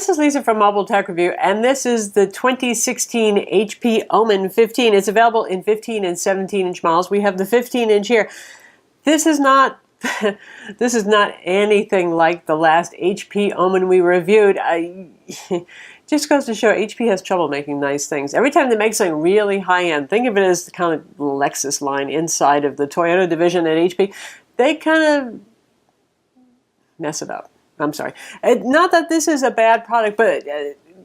this is Lisa from Mobile Tech Review, and this is the 2016 HP Omen 15. It's available in 15 and 17-inch models. We have the 15-inch here. This is not this is not anything like the last HP Omen we reviewed. Just goes to show HP has trouble making nice things. Every time they make something really high-end, think of it as the kind of Lexus line inside of the Toyota division at HP, they kind of mess it up. I'm sorry. Not that this is a bad product, but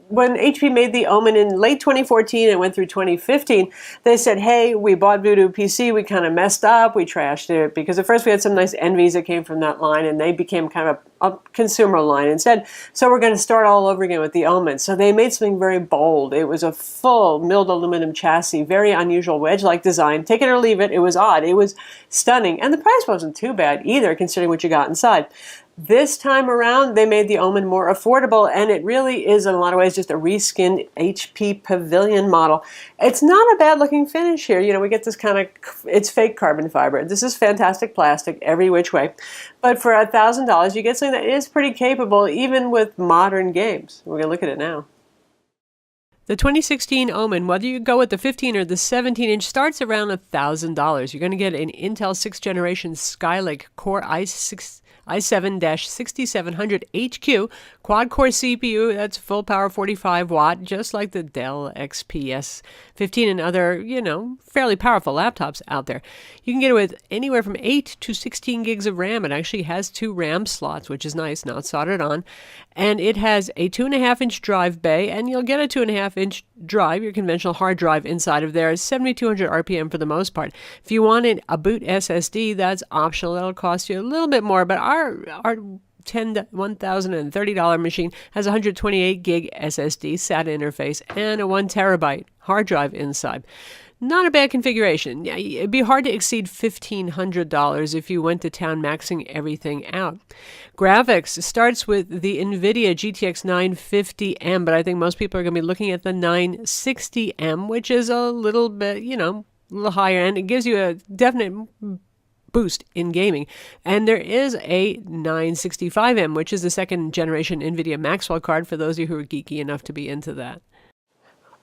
when HP made the Omen in late 2014 and went through 2015, they said, hey, we bought Voodoo PC, we kind of messed up, we trashed it, because at first we had some nice Envies that came from that line, and they became kind of a consumer line instead. So we're going to start all over again with the Omen. So they made something very bold. It was a full milled aluminum chassis, very unusual wedge-like design. Take it or leave it. It was odd. It was stunning. And the price wasn't too bad either, considering what you got inside. This time around, they made the Omen more affordable, and it really is, in a lot of ways, just a reskinned HP Pavilion model. It's not a bad-looking finish here. You know, we get this kind of, it's fake carbon fiber. This is fantastic plastic every which way. But for $1,000, you get something that is pretty capable, even with modern games. We're going to look at it now. The 2016 Omen, whether you go with the 15 or the 17-inch, starts around $1,000. You're going to get an Intel 6th generation Skylake Core i7-6700 HQ, quad-core CPU, that's full power 45 watt, just like the Dell XPS 15 and other, you know, fairly powerful laptops out there. You can get it with anywhere from 8 to 16 gigs of RAM. It actually has 2 RAM slots, which is nice, not soldered on. And it has a 2.5-inch drive bay, and you'll get a 2.5-inch drive, your conventional hard drive inside of there. It's 7,200 RPM for the most part. If you wanted a boot SSD, that's optional. That'll cost you a little bit more, but our $1,030 machine has a 128 gig SSD SATA interface and a 1 terabyte hard drive inside. Not a bad configuration. Yeah, it'd be hard to exceed $1,500 if you went to town maxing everything out. Graphics starts with the NVIDIA GTX 950M, but I think most people are going to be looking at the 960M, which is a little bit, you know, a little higher end. It gives you a definite boost in gaming. And there is a 965M, which is the second generation NVIDIA Maxwell card for those of you who are geeky enough to be into that.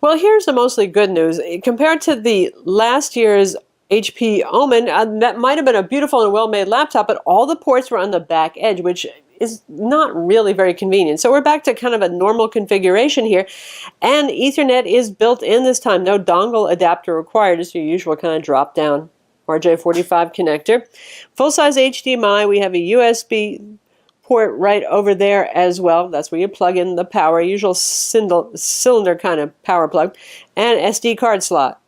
Well, here's the mostly good news. Compared to the last year's HP Omen, that might have been a beautiful and well-made laptop, but all the ports were on the back edge, which is not really very convenient. So we're back to kind of a normal configuration here, and Ethernet is built in this time. No dongle adapter required. It's your usual kind of drop-down RJ45 connector. Full-size HDMI. We have a USB port right over there as well. That's where you plug in the power, usual cylinder kind of power plug, and SD card slot.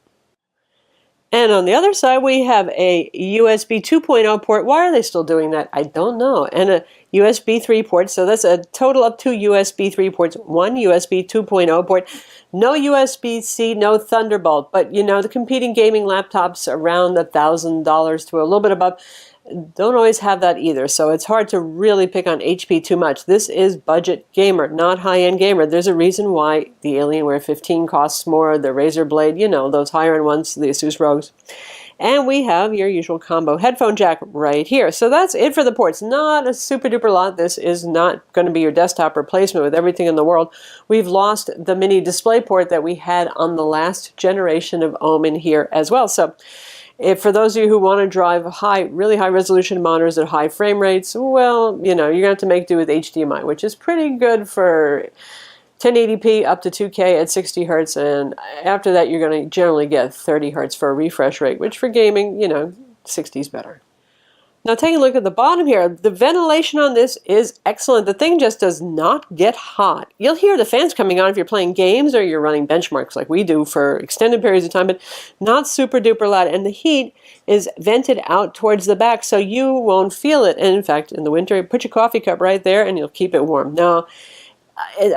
And on the other side, we have a USB 2.0 port. Why are they still doing that? I don't know. And a USB 3 port. So that's a total of 2 USB 3 ports, 1 USB 2.0 port. No USB-C, no Thunderbolt. But, you know, the competing gaming laptops around $1,000 to a little bit above don't always have that either, so it's hard to really pick on HP too much. This is budget gamer, not high-end gamer. There's a reason why the Alienware 15 costs more, the Razer Blade, you know, those higher-end ones, the Asus ROGs. And we have your usual combo headphone jack right here. So that's it for the ports. Not a super-duper lot. This is not going to be your desktop replacement with everything in the world. We've lost the mini display port that we had on the last generation of Omen here as well. So for those of you who want to drive really high resolution monitors at high frame rates, well, you know, you're going to have to make do with HDMI, which is pretty good for 1080p up to 2K at 60 hertz, and after that you're going to generally get 30 hertz for a refresh rate, which for gaming, you know, 60 is better. Now taking a look at the bottom here, the ventilation on this is excellent. The thing just does not get hot. You'll hear the fans coming on if you're playing games or you're running benchmarks like we do for extended periods of time, but not super duper loud. And the heat is vented out towards the back, so you won't feel it. And in fact, in the winter, put your coffee cup right there and you'll keep it warm. Now,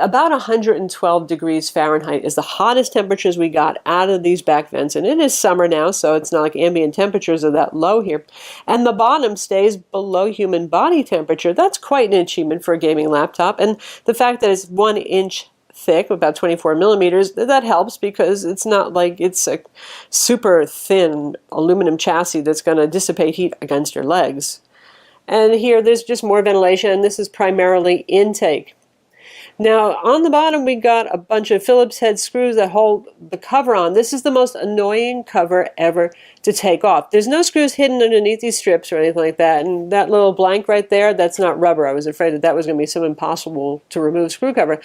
about 112 degrees Fahrenheit is the hottest temperatures we got out of these back vents, and it is summer now, so it's not like ambient temperatures are that low here. And the bottom stays below human body temperature. That's quite an achievement for a gaming laptop, and the fact that it's 1 inch thick, about 24 millimeters, that helps because it's not like it's a super thin aluminum chassis that's going to dissipate heat against your legs. And here there's just more ventilation, and this is primarily intake. Now, on the bottom, we got a bunch of Phillips head screws that hold the cover on. This is the most annoying cover ever to take off. There's no screws hidden underneath these strips or anything like that. And that little blank right there, that's not rubber. I was afraid that that was going to be so impossible to remove screw cover.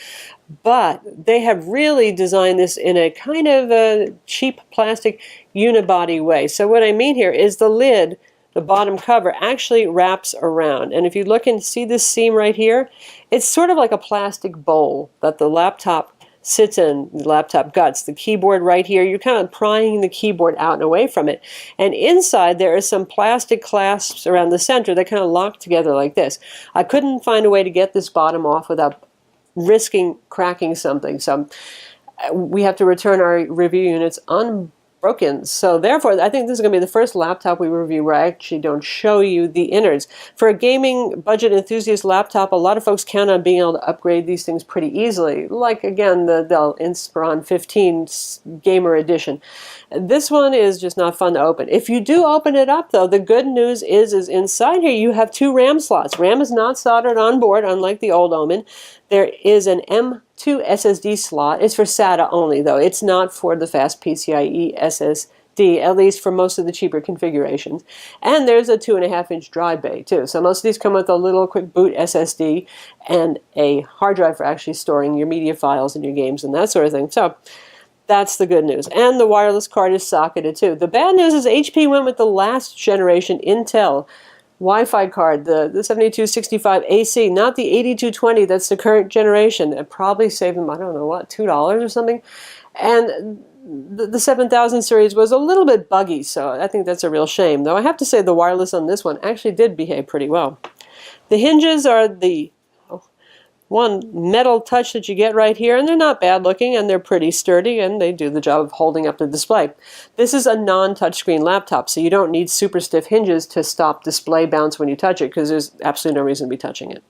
But they have really designed this in a kind of a cheap plastic unibody way. So what I mean here is the lid, the bottom cover, actually wraps around. And if you look and see this seam right here, it's sort of like a plastic bowl that the laptop sits in, the laptop guts. The keyboard right here, you're kind of prying the keyboard out and away from it. And inside there is some plastic clasps around the center that kind of lock together like this. I couldn't find a way to get this bottom off without risking cracking something. So we have to return our review units unbroken. So therefore, I think this is going to be the first laptop we review where I actually don't show you the innards. For a gaming budget enthusiast laptop, a lot of folks count on being able to upgrade these things pretty easily. Like, again, the Dell Inspiron 15 Gamer Edition. This one is just not fun to open. If you do open it up, though, the good news is inside here you have 2 RAM slots. RAM is not soldered on board, unlike the old Omen. There is an M2 SSD slot. It's for SATA only, though. It's not for the fast PCIe SSD, at least for most of the cheaper configurations. And there's a 2.5-inch drive bay, too. So most of these come with a little quick boot SSD and a hard drive for actually storing your media files and your games and that sort of thing. So that's the good news. And the wireless card is socketed, too. The bad news is HP went with the last generation Intel Wi-Fi card, the 7265 AC, not the 8220 that's the current generation. It probably saved them, I don't know what, $2 or something. And the 7000 series was a little bit buggy, so I think that's a real shame. Though I have to say the wireless on this one actually did behave pretty well. The hinges are the one metal touch that you get right here, and they're not bad looking, and they're pretty sturdy, and they do the job of holding up the display. This is a non-touchscreen laptop, so you don't need super stiff hinges to stop display bounce when you touch it, because there's absolutely no reason to be touching it.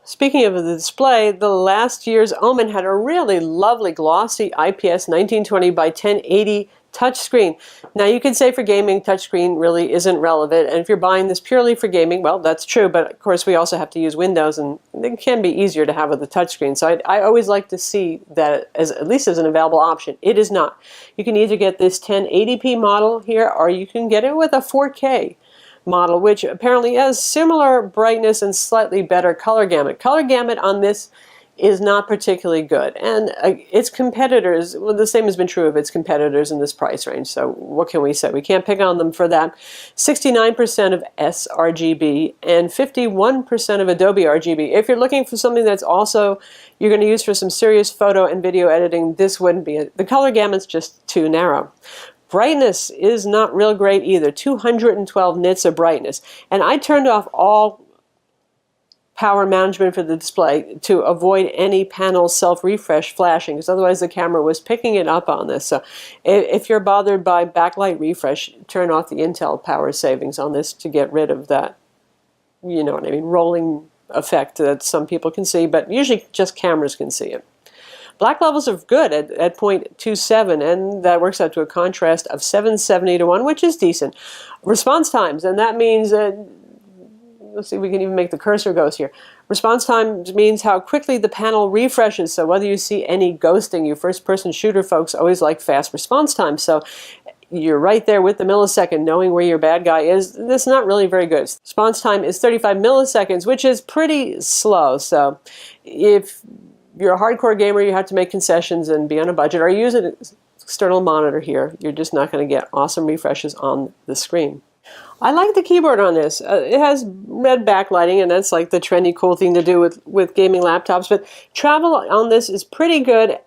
Speaking of the display, the last year's Omen had a really lovely glossy IPS 1920 by 1080 touchscreen. Now you can say for gaming, touchscreen really isn't relevant, and if you're buying this purely for gaming, well, that's true, but of course we also have to use Windows, and it can be easier to have with a touchscreen. So I always like to see that as at least as an available option. It is not. You can either get this 1080p model here, or you can get it with a 4K model, which apparently has similar brightness and slightly better color gamut. Color gamut on this is not particularly good, and its competitors, well, the same has been true of its competitors in this price range, so what can we say? We can't pick on them for that. 69% of sRGB and 51% of Adobe RGB. If you're looking for something that's also you're going to use for some serious photo and video editing, this wouldn't be it. The color gamut's just too narrow. Brightness is not real great either, 212 nits of brightness, and I turned off all power management for the display to avoid any panel self-refresh flashing, because otherwise the camera was picking it up on this. So if you're bothered by backlight refresh, turn off the Intel power savings on this to get rid of that, you know what I mean, rolling effect that some people can see, but usually just cameras can see it. Black levels are good at 0.27, and that works out to a contrast of 770 to 1, which is decent. Response times, and that means let's see if we can even make the cursor ghost here. Response time means how quickly the panel refreshes, so whether you see any ghosting, you first-person shooter folks always like fast response time, so you're right there with the millisecond knowing where your bad guy is. That's not really very good. Response time is 35 milliseconds, which is pretty slow, so if you're a hardcore gamer, you have to make concessions and be on a budget, or use an external monitor here. You're just not going to get awesome refreshes on the screen. I like the keyboard on this. It has red backlighting, and that's like the trendy cool thing to do with gaming laptops, but travel on this is pretty good.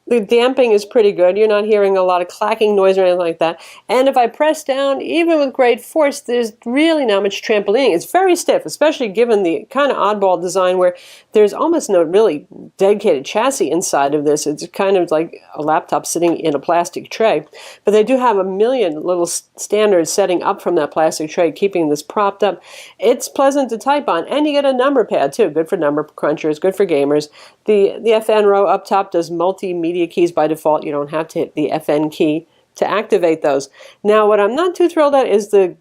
The damping is pretty good. You're not hearing a lot of clacking noise or anything like that. And if I press down, even with great force, there's really not much trampolining. It's very stiff, especially given the kind of oddball design where there's almost no really dedicated chassis inside of this. It's kind of like a laptop sitting in a plastic tray. But they do have a million little standards setting up from that plastic tray, keeping this propped up. It's pleasant to type on. And you get a number pad, too. Good for number crunchers, good for gamers. The FN row up top does multimedia keys by default. You don't have to hit the FN key to activate those. Now, what I'm not too thrilled at is the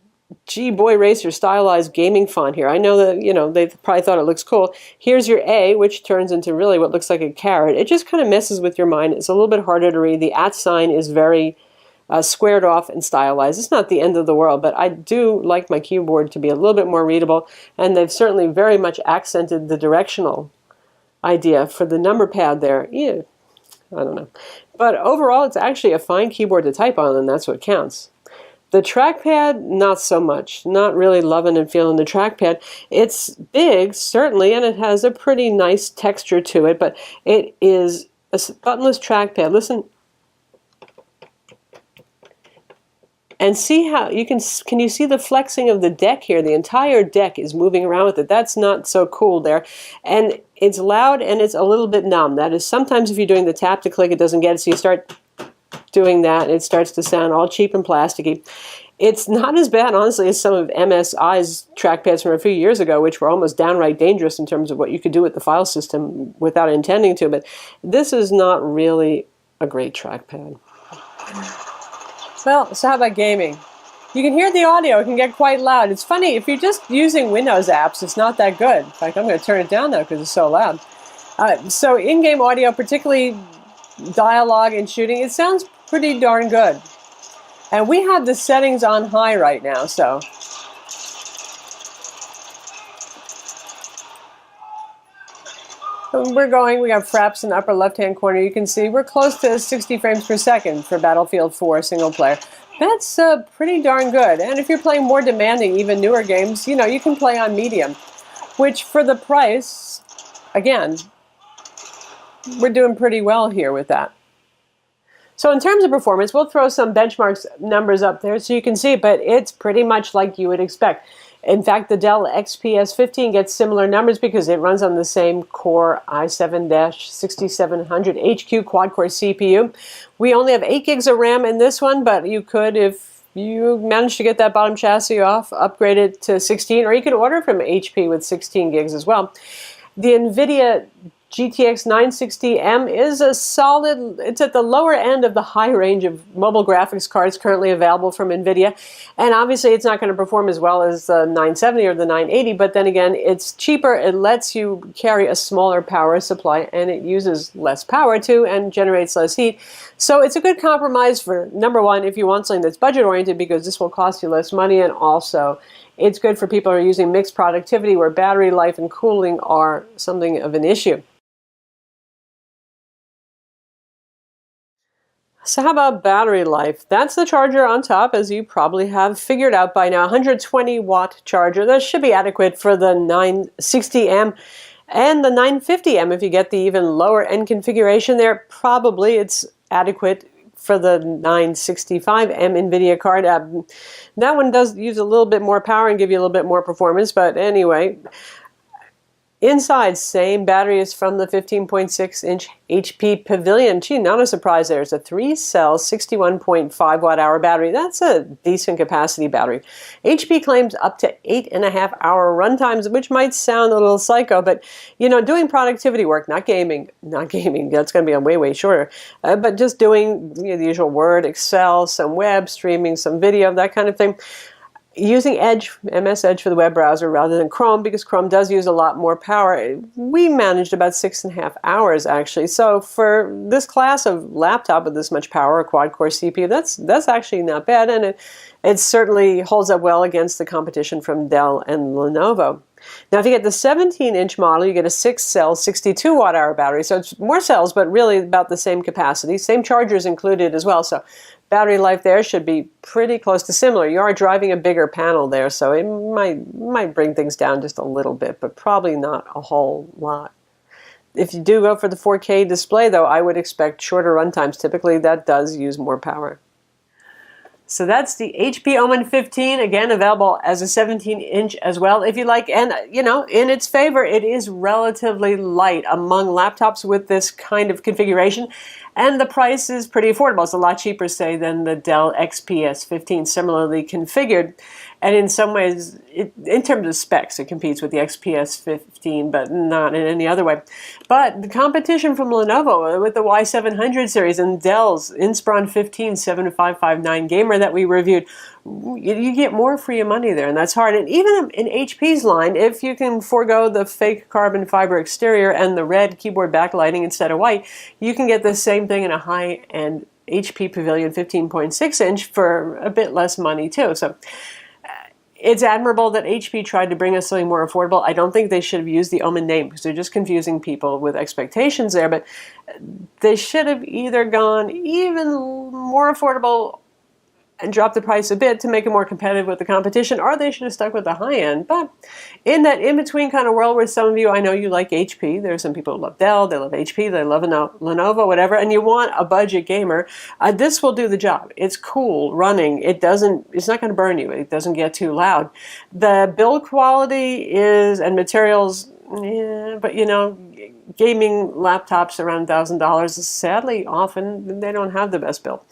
Gee, Boy Racer stylized gaming font here. I know that, they probably thought it looks cool. Here's your A, which turns into really what looks like a caret. It just kind of messes with your mind. It's a little bit harder to read. The @ sign is very squared off and stylized. It's not the end of the world, but I do like my keyboard to be a little bit more readable, and they've certainly very much accented the directional idea for the number pad there. Yeah, I don't know. But overall, it's actually a fine keyboard to type on, and that's what counts. The trackpad, not so much. Not really loving and feeling the trackpad. It's big, certainly, and it has a pretty nice texture to it, but it is a buttonless trackpad. Listen. And see how you can you see the flexing of the deck here? The entire deck is moving around with it. That's not so cool there. And it's loud and it's a little bit numb. That is, sometimes if you're doing the tap to click, it doesn't get it, so you start doing that and it starts to sound all cheap and plasticky. It's not as bad, honestly, as some of MSI's trackpads from a few years ago, which were almost downright dangerous in terms of what you could do with the file system without intending to. But this is not really a great trackpad. Well, so how about gaming? You can hear the audio. It can get quite loud. It's funny, if you're just using Windows apps, it's not that good. In fact, I'm going to turn it down now because it's so loud. So in-game audio, particularly dialogue and shooting, it sounds pretty darn good. And we have the settings on high right now, so... we got fraps in the upper left-hand corner. You can see we're close to 60 frames per second for Battlefield 4 single player. That's pretty darn good. And if you're playing more demanding, even newer games, you can play on medium, which for the price, again, we're doing pretty well here with that. So in terms of performance, we'll throw some benchmarks numbers up there so you can see, but it's pretty much like you would expect. In fact, the Dell XPS 15 gets similar numbers because it runs on the same Core i7-6700HQ quad-core CPU. We only have 8 gigs of RAM in this one, but you could, if you manage to get that bottom chassis off, upgrade it to 16, or you can order from HP with 16 gigs as well. The NVIDIA GTX 960M is a solid, it's at the lower end of the high range of mobile graphics cards currently available from NVIDIA. And obviously it's not going to perform as well as the 970 or the 980, but then again, it's cheaper. It lets you carry a smaller power supply and it uses less power too and generates less heat. So it's a good compromise for, number one, if you want something that's budget oriented, because this will cost you less money, and also it's good for people who are using mixed productivity where battery life and cooling are something of an issue. So how about battery life? That's the charger on top, as you probably have figured out by now. 120-watt charger. That should be adequate for the 960M and the 950M. If you get the even lower end configuration there, probably it's adequate for the 965M NVIDIA card. That one does use a little bit more power and give you a little bit more performance, but anyway. Inside, same battery as from the 15.6-inch HP Pavilion. Gee, not a surprise there. It's a 3-cell, 61.5 watt-hour battery. That's a decent capacity battery. HP claims up to 8.5-hour runtimes, which might sound a little psycho, but, doing productivity work, not gaming, that's going to be way, way shorter, but just doing the usual Word, Excel, some web streaming, some video, that kind of thing. Using Edge, MS Edge for the web browser rather than Chrome, because Chrome does use a lot more power. We managed about 6.5 hours actually. So for this class of laptop with this much power, a quad-core CPU, that's actually not bad, and it certainly holds up well against the competition from Dell and Lenovo. Now, if you get the 17-inch model, you get a 6-cell, 62 watt-hour battery. So it's more cells, but really about the same capacity. Same chargers included as well. So battery life there should be pretty close to similar. You are driving a bigger panel there, so it might bring things down just a little bit, but probably not a whole lot. If you do go for the 4K display, though, I would expect shorter runtimes. Typically, that does use more power. So that's the HP Omen 15, again, available as a 17-inch as well, if you like. And, in its favor, it is relatively light among laptops with this kind of configuration. And the price is pretty affordable. It's a lot cheaper, say, than the Dell XPS 15, similarly configured. And in some ways, in terms of specs, it competes with the XPS 15, but not in any other way. But the competition from Lenovo with the Y700 series and Dell's Inspiron 15 7559 Gamer that we reviewed you get more for your money there, and that's hard. And even in HP's line, if you can forego the fake carbon fiber exterior and the red keyboard backlighting instead of white, you can get the same thing in a high-end HP Pavilion 15.6-inch for a bit less money too. So it's admirable that HP tried to bring us something more affordable. I don't think they should have used the Omen name because they're just confusing people with expectations there, but they should have either gone even more affordable and drop the price a bit to make it more competitive with the competition, or they should have stuck with the high end. But in that in-between kind of world where some of you, I know you like HP, there are some people who love Dell, they love HP, they love Lenovo, whatever, and you want a budget gamer, this will do the job. It's cool running. It's not going to burn you. It doesn't get too loud. The build quality and materials, yeah, but gaming laptops around $1,000, sadly, often they don't have the best build.